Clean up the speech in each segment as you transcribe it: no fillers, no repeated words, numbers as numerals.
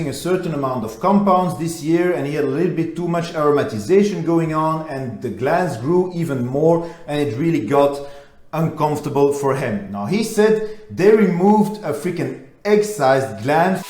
a certain amount of compounds this year, and he had a little bit too much aromatization going on, and the glands grew even more, and it really got uncomfortable for him. Now he said they removed a freaking egg-sized gland.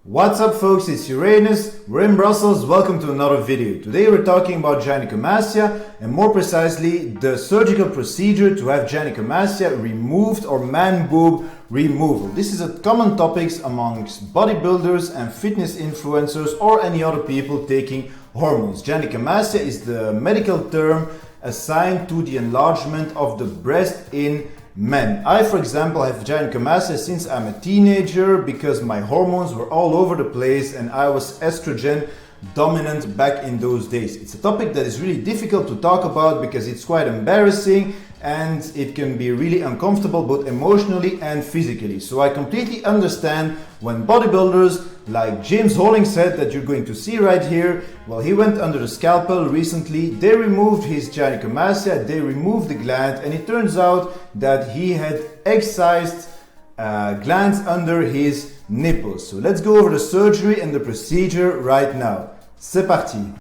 What's up folks, it's Uranus, we're in Brussels, welcome to another video. Today we're talking about gynecomastia, and more precisely the surgical procedure to have gynecomastia removed, or man boob removal. This is a common topic amongst bodybuilders and fitness influencers or any other people taking hormones. Gynecomastia is the medical term assigned to the enlargement of the breast in men. I, for example, have gynecomastia since I'm a teenager because my hormones were all over the place and I was estrogen dominant back in those days. It's a topic that is really difficult to talk about because it's quite embarrassing and it can be really uncomfortable both emotionally and physically. So I completely understand when bodybuilders like James Hollingshead, that you're going to see right here, well, he went under the scalpel recently, they removed his gynecomastia, they removed the gland, and it turns out that he had egg-sized glands under his nipples. So let's go over the surgery and the procedure right now. C'est parti!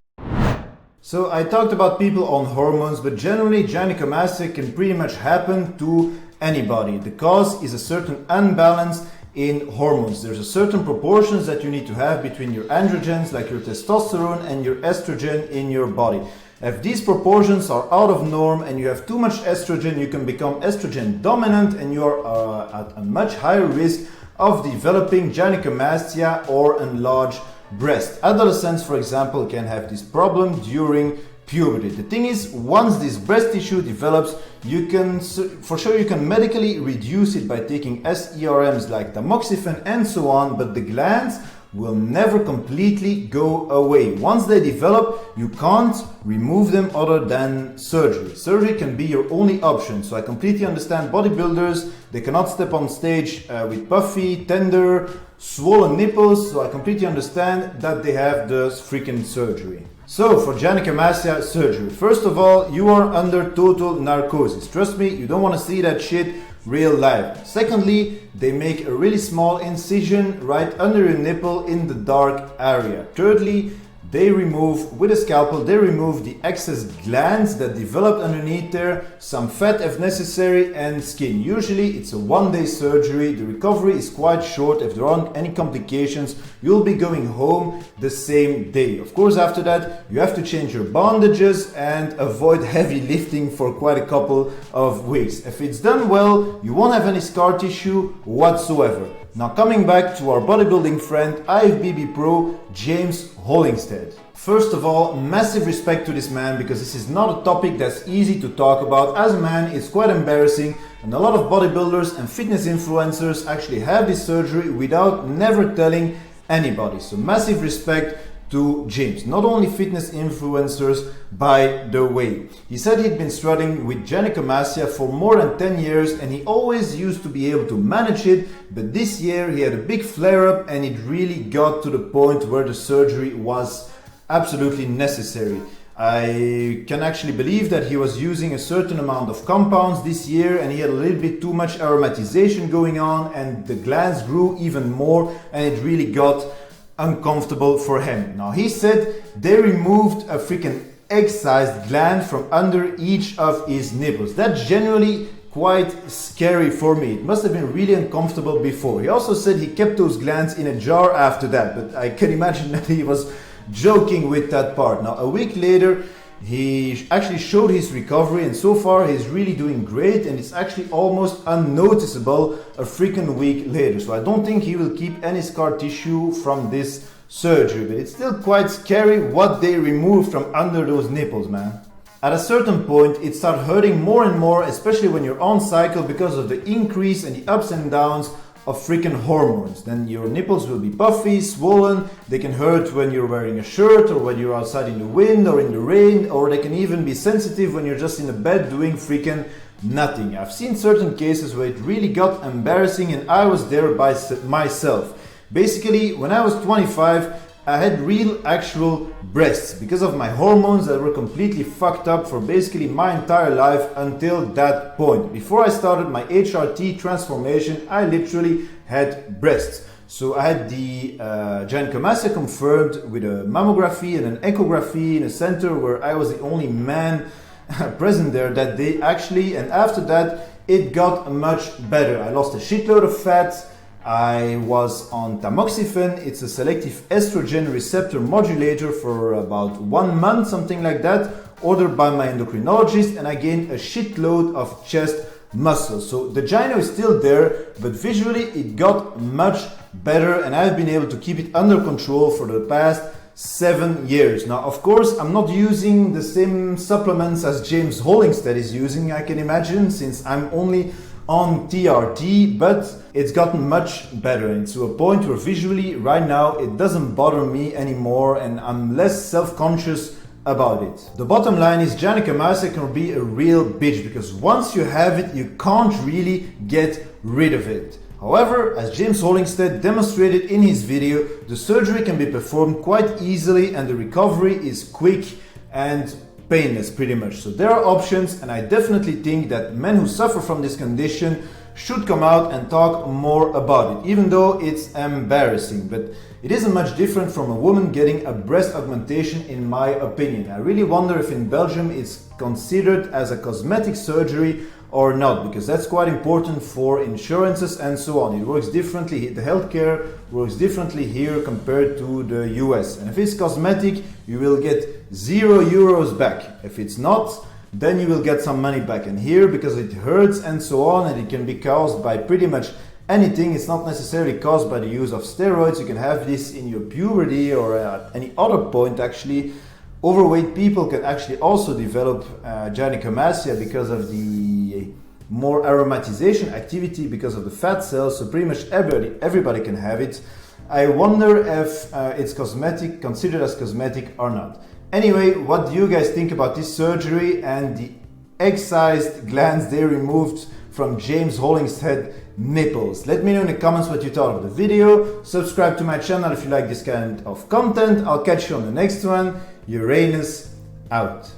So I talked about people on hormones, but generally gynecomastia can pretty much happen to anybody. The cause is a certain unbalance in hormones. There's a certain proportions that you need to have between your androgens, like your testosterone, and your estrogen in your body. If these proportions are out of norm and you have too much estrogen, you can become estrogen dominant and you are at a much higher risk of developing gynecomastia or enlarged breast. Adolescents, for example, can have this problem during puberty. The thing is, once this breast tissue develops, you can medically reduce it by taking SERMs like tamoxifen and so on, but the glands will never completely go away. Once they develop, you can't remove them other than surgery. Surgery can be your only option. So I completely understand bodybuilders, they cannot step on stage with puffy, tender, swollen nipples. So I completely understand that they have the freaking surgery. So for gynecomastia surgery, first of all, you are under total narcosis. Trust me, you don't want to see that shit real life. Secondly, they make a really small incision right under your nipple in the dark area. Thirdly, they remove, with a scalpel, they remove the excess glands that developed underneath there, some fat if necessary, and skin. Usually it's a one-day surgery. The recovery is quite short. If there aren't any complications, you'll be going home the same day. Of course, after that, you have to change your bandages and avoid heavy lifting for quite a couple of weeks. If it's done well, you won't have any scar tissue whatsoever. Now coming back to our bodybuilding friend, IFBB Pro, James Hollingshead. First of all, massive respect to this man because this is not a topic that's easy to talk about. As a man, it's quite embarrassing, and a lot of bodybuilders and fitness influencers actually have this surgery without never telling anybody. So massive respect to James. Not only fitness influencers, by the way. He said he'd been struggling with gynecomastia for more than 10 years and he always used to be able to manage it, but this year he had a big flare-up and it really got to the point where the surgery was absolutely necessary. I can actually believe that he was using a certain amount of compounds this year and he had a little bit too much aromatization going on and the glands grew even more and it really got uncomfortable for him. Now he said they removed a freaking egg-sized gland from under each of his nipples. That's generally quite scary for me. It must have been really uncomfortable before. He also said he kept those glands in a jar after that, but I can imagine that he was joking with that part. Now a week later, he actually showed his recovery and so far he's really doing great and it's actually almost unnoticeable a freaking week later. So I don't think he will keep any scar tissue from this surgery, but it's still quite scary what they removed from under those nipples, man. At a certain point it started hurting more and more, especially when you're on cycle because of the increase and the ups and downs of freaking hormones. Then your nipples will be puffy, swollen, they can hurt when you're wearing a shirt or when you're outside in the wind or in the rain, or they can even be sensitive when you're just in the bed doing freaking nothing. I've seen certain cases where it really got embarrassing and I was there by myself. Basically, when I was 25, I had real actual breasts because of my hormones that were completely fucked up for basically my entire life until that point. Before I started my HRT transformation, I literally had breasts. So I had the gynecomastia confirmed with a mammography and an echography in a center where I was the only man present there that day actually, and after that it got much better. I lost a shitload of fat. I was on tamoxifen. It's a selective estrogen receptor modulator for about 1 month, something like that, ordered by my endocrinologist, and I gained a shitload of chest muscle. So the gyno is still there, but visually it got much better, and I've been able to keep it under control for the past 7 years. Now, of course, I'm not using the same supplements as James Hollingshead is using, I can imagine, since I'm only on TRT, but it's gotten much better, and to a point where visually right now it doesn't bother me anymore and I'm less self-conscious about it. The bottom line is gynecomastia can be a real bitch because once you have it, you can't really get rid of it. However, as James Hollingshead demonstrated in his video, the surgery can be performed quite easily and the recovery is quick and painless pretty much. So there are options, and I definitely think that men who suffer from this condition should come out and talk more about it, even though it's embarrassing. But it isn't much different from a woman getting a breast augmentation in my opinion. I really wonder if in Belgium it's considered as a cosmetic surgery or not, because that's quite important for insurances and so on. It works differently, the healthcare works differently here compared to the US. And if it's cosmetic, you will get €0 back. If it's not, then you will get some money back. And here, because it hurts and so on, and it can be caused by pretty much anything, it's not necessarily caused by the use of steroids. You can have this in your puberty or at any other point actually. Overweight people can actually also develop gynecomastia because of the more aromatization activity because of the fat cells, so pretty much everybody can have it. I wonder if it's cosmetic, considered as cosmetic or not. Anyway, what do you guys think about this surgery and the excised glands they removed from James Hollingshead nipples? Let me know in the comments what you thought of the video. Subscribe to my channel if you like this kind of content. I'll catch you on the next one. Uranus out.